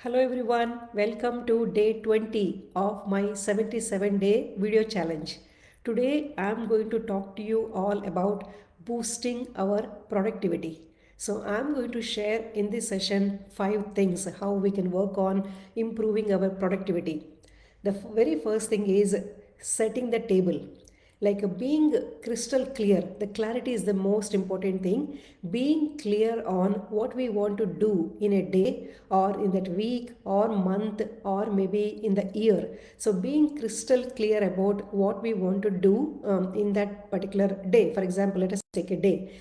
Hello everyone, welcome to day 20 of my 77-day video challenge. Today I am going to talk to you all about boosting our productivity. So I am going to share in this session 5 things how we can work on improving our productivity. The very first thing is setting the table, like being crystal clear. The clarity is the most important thing. Being clear on what we want to do in a day or in that week or month or maybe in the year. So being crystal clear about what we want to do in that particular day. For example, let us take a day.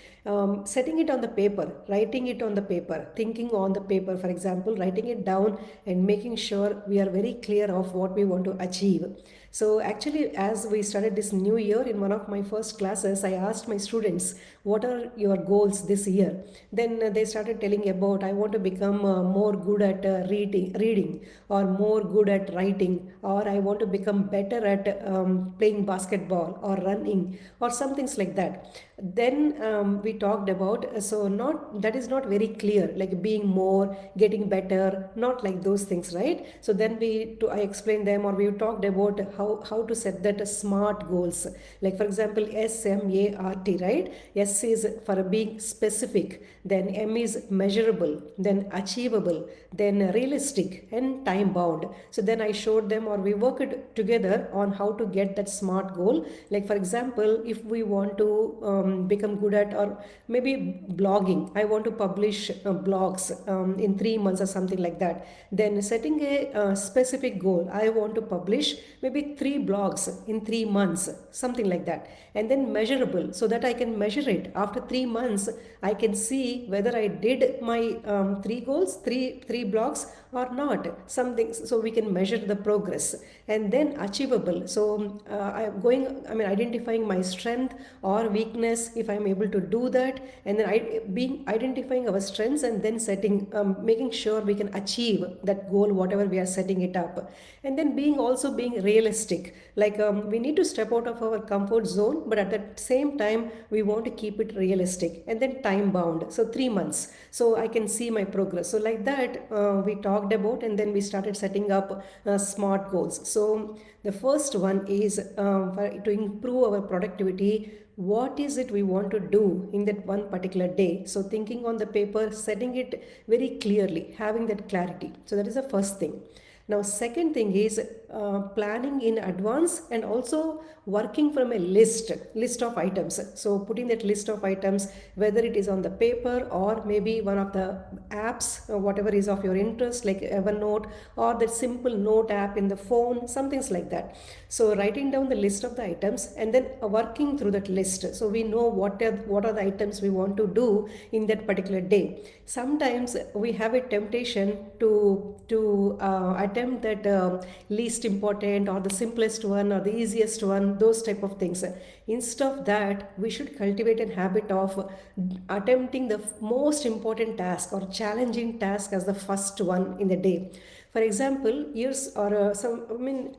Setting it on the paper, writing it on the paper, thinking on the paper, for example, writing it down and making sure we are very clear of what we want to achieve. So actually, as we started this new year, in one of my first classes, I asked my students, what are your goals this year? Then they started telling about, I want to become more good at reading, or more good at writing, or I want to become better at playing basketball or running or some things like that. Then we talked about, so not, that is not very clear, like being more, getting better, not like those things, right? So then I explained them, or we talked about how to set that smart goals. Like for example, SMART, right? S is for being specific, then M is measurable, then achievable, then realistic and time bound. So then I showed them, or we worked together on how to get that smart goal. Like for example, if we want to become good at, or maybe blogging, I want to publish blogs in 3 months or something like that. Then setting a specific goal, I want to publish maybe 3 blogs in 3 months, something like that. And then measurable, so that I can measure it after 3 months. I can see whether I did my three goals, three blogs or not, something, so we can measure the progress. And then achievable, so identifying my strength or weakness, if I'm able to do that. And then being identifying our strengths and then setting, making sure we can achieve that goal, whatever we are setting it up. And then being realistic, like we need to step out of our comfort zone, but at the same time we want to keep it realistic. And then time bound, so 3 months, so I can see my progress. So like that we talked about, and then we started setting up smart goals. So the first one is to improve our productivity. What is it we want to do in that one particular day? So thinking on the paper, setting it very clearly, having that clarity. So that is the first thing. Now second thing is planning in advance, and also working from a list of items. So putting that list of items, whether it is on the paper or maybe one of the apps, whatever is of your interest, like Evernote or the simple note app in the phone, some things like that. So writing down the list of the items and then working through that list, so we know what are the items we want to do in that particular day. Sometimes we have a temptation to attempt that least important or the simplest one or the easiest one, those type of things. Instead of that, we should cultivate a habit of attempting the most important task or challenging task as the first one in the day. For example,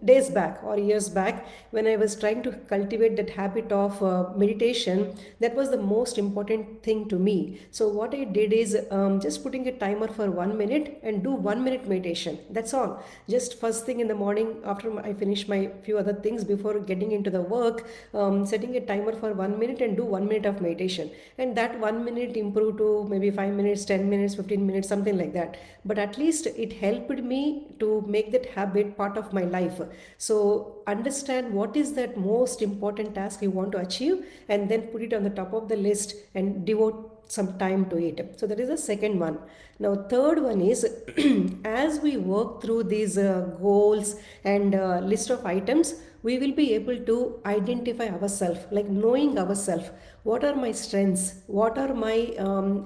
days back or years back, when I was trying to cultivate that habit of meditation, that was the most important thing to me. So what I did is just putting a timer for 1 minute and do 1 minute meditation. That's all. Just first thing in the morning, after I finish my few other things before getting into the work, setting a timer for 1 minute and do 1 minute of meditation. And that 1 minute improved to maybe 5 minutes, 10 minutes, 15 minutes, something like that. But at least it helped me to make that habit part of my life. So understand what is that most important task you want to achieve, and then put it on the top of the list and devote some time to it. So that is the second one. Now third one is as we work through these goals and list of items, we will be able to identify ourselves, like knowing ourselves. What are my strengths? What are my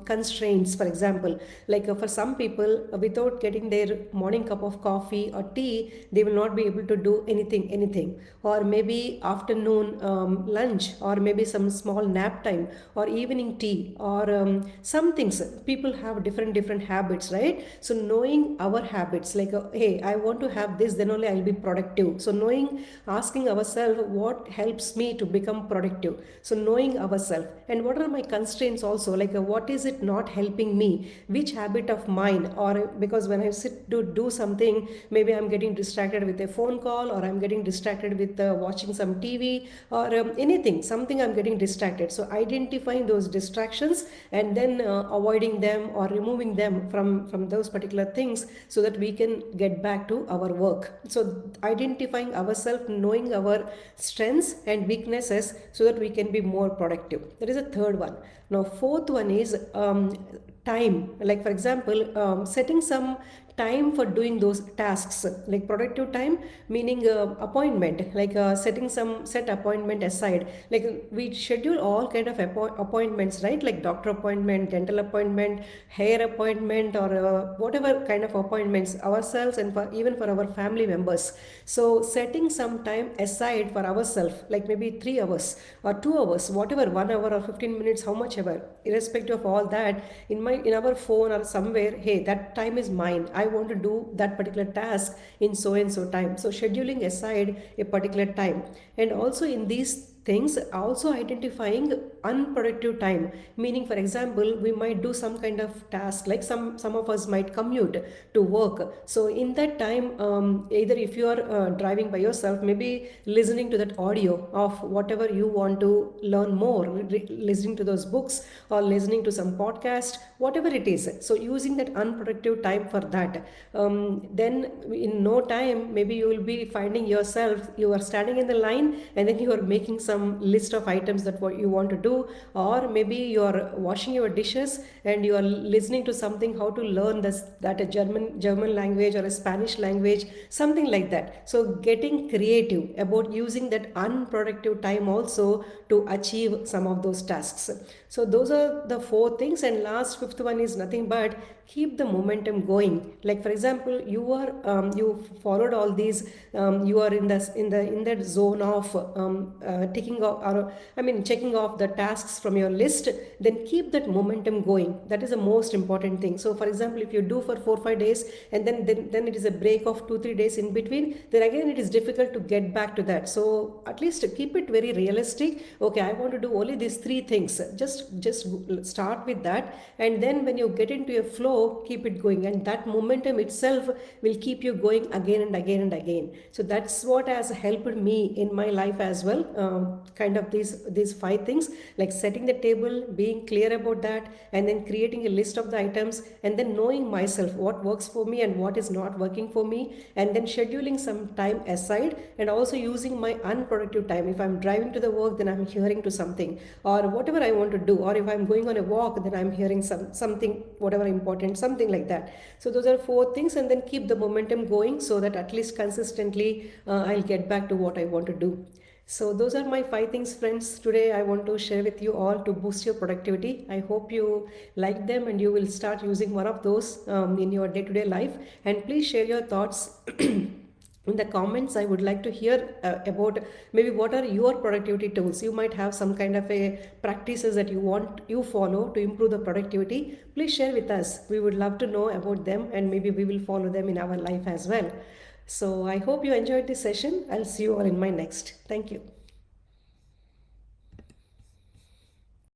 constraints? For example, like for some people, without getting their morning cup of coffee or tea, they will not be able to do anything. Or maybe afternoon lunch, or maybe some small nap time, or evening tea, or some things. People have different different habits, right? So knowing our habits, like, hey, I want to have this, then only I'll be productive. So knowing, asking ourselves what helps me to become productive. So knowing ourselves, and what are my constraints also, like what is it not helping me, which habit of mine, or because when I sit to do something, maybe I'm getting distracted with a phone call, or I'm getting distracted with watching some TV, or anything, something I'm getting distracted. So identifying those distractions and then avoiding them or removing them from those particular things, so that we can get back to our work. So identifying ourselves, knowing our strengths and weaknesses, so that we can be more productive. That is a third one. Now fourth one is time. Like for example, setting some time for doing those tasks, like productive time, meaning appointment, like setting some set appointment aside. Like we schedule all kind of appointments, right? Like doctor appointment, dental appointment, hair appointment, or whatever kind of appointments ourselves, and for even for our family members. So setting some time aside for ourselves, like maybe 3 hours or 2 hours, whatever, 1 hour or 15 minutes, how much ever, irrespective of all that, in our phone or somewhere, hey, that time is mine, I want to do that particular task in so and so time. So scheduling aside a particular time. And also in these things, also identifying unproductive time, meaning for example, we might do some kind of task, like some of us might commute to work. So in that time, either if you are driving by yourself, maybe listening to that audio of whatever you want to learn more, listening to those books, or listening to some podcast, whatever it is. So using that unproductive time for that. Then in no time, maybe you will be finding yourself, you are standing in the line, and then you are making some list of items that what you want to do, or maybe you are washing your dishes and you are listening to something, how to learn this, that a German language or a Spanish language, something like that. So getting creative about using that unproductive time also to achieve some of those tasks. So those are the four things. And last, fifth one is nothing but keep the momentum going. Like for example, you followed all these, you are in that zone of ticking off, or I mean checking off the tasks from your list. Then keep that momentum going. That is the most important thing. So for example, if you do for 4 5 days, and then it is a break of 2 3 days in between, then again it is difficult to get back to that. So at least keep it very realistic. Okay, I want to do only these three things. Just start with that, and then when you get into a flow, keep it going, and that momentum itself will keep you going again and again and again. So that's what has helped me in my life as well. Kind of these five things, like setting the table, being clear about that, and then creating a list of the items, and then knowing myself what works for me and what is not working for me, and then scheduling some time aside, and also using my unproductive time. If I'm driving to the work, then I'm hearing to something, or whatever I want to do, or if I'm going on a walk, then I'm hearing something, whatever important, something like that. So those are four things, and then keep the momentum going, so that at least consistently I'll get back to what I want to do. So those are my five things, friends. Today I want to share with you all to boost your productivity. I hope you like them and you will start using one of those in your day-to-day life. And please share your thoughts in the comments. I would like to hear about maybe what are your productivity tools. You might have some kind of a practices that you follow to improve the productivity. Please share with us. We would love to know about them, and maybe we will follow them in our life as well. So I hope you enjoyed this session. I'll see you all in my next. Thank you.